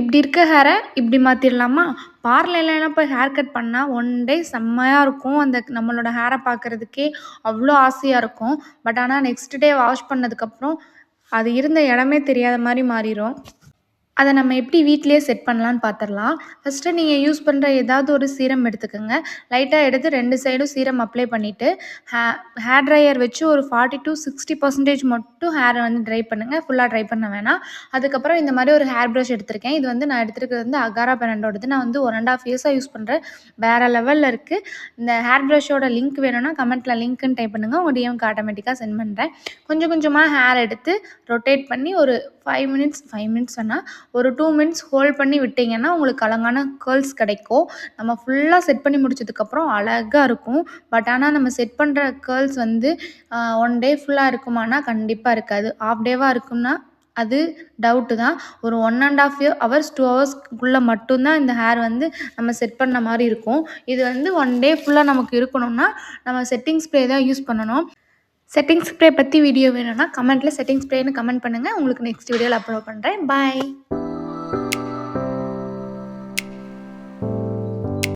இப்படி இருக்க ஹேரை இப்படி மாற்றிடலாமா? பார்லர்லலாம் போய் ஹேர் கட் பண்ணால் ஒன் டே செம்மையாக இருக்கும். அந்த நம்மளோட ஹேரை பார்க்குறதுக்கே அவ்வளோ ஆசையாக இருக்கும். பட் ஆனால் நெக்ஸ்ட் டே வாஷ் பண்ணதுக்கப்புறம் அது இருந்த இடமே தெரியாத மாதிரி மாறிடும். அதை நம்ம எப்படி வீட்டிலேயே செட் பண்ணலான்னு பார்த்துடலாம். ஃபஸ்ட்டு நீங்கள் யூஸ் பண்ணுற ஏதாவது ஒரு சீரம் எடுத்துக்கோங்க. லைட்டாக எடுத்து 2 சைடும் சீரம் அப்ளை பண்ணிவிட்டு ஹே ஹேர் ட்ரையர் வச்சு ஒரு 40 to 60% மட்டும் ஹேரை வந்து ட்ரை பண்ணுங்கள். ஃபுல்லாக ட்ரை பண்ண வேணாம். அதுக்கப்புறம் இந்த மாதிரி ஒரு ஹேர் ப்ரஷ் எடுத்திருக்கேன். இது வந்து நான் எடுத்துருக்கிறது வந்து அகாரா பிராண்டோடது. நான் வந்து 1.5 இயர்ஸாக யூஸ் பண்ணுறேன். வேறு லெவலில் இருக்குது. இந்த ஹேர் ப்ரஷோட லிங்க் வேணும்னா கமெண்ட்டில் லிங்க்குன்னு டைப் பண்ணுங்கள். உங்கள் டிஎம்க்கு ஆட்டோமேட்டிக்காக சென்ட் பண்ணுறேன். கொஞ்சம் கொஞ்சமாக ஹேர் எடுத்து ரொட்டேட் பண்ணி ஒரு 5 மினிட்ஸ் வேணால் ஒரு 2 மினிட்ஸ் ஹோல்ட் பண்ணி விட்டிங்கன்னா உங்களுக்கு அழகான கேர்ள்ஸ் கிடைக்கும். நம்ம ஃபுல்லாக செட் பண்ணி முடிச்சதுக்கப்புறம் அழகாக இருக்கும். பட் ஆனால் நம்ம செட் பண்ணுற கேர்ள்ஸ் வந்து ஒன் டே ஃபுல்லாக இருக்குமானா கண்டிப்பாக இருக்காது. ஹாஃப் டேவாக இருக்கும்னா அது டவுட்டு தான். ஒரு 1.5 ஹவர்ஸ் 2 ஹவர்ஸ்க்குள்ளே மட்டும்தான் இந்த ஹேர் வந்து நம்ம செட் பண்ண மாதிரி இருக்கும். இது வந்து ஒன் டே ஃபுல்லாக நமக்கு இருக்கணும்னா நம்ம செட்டிங் ஸ்ப்ரே தான் யூஸ் பண்ணணும். செட்டிங் ஸ்ப்ரே பற்றி வீடியோ வேணும்னா கமெண்ட்டில் செட்டிங் ஸ்ப்ரேன்னு கமெண்ட் பண்ணுங்கள். உங்களுக்கு நெக்ஸ்ட் வீடியோவில் அப்லோட் பண்ணுறேன். பாய்.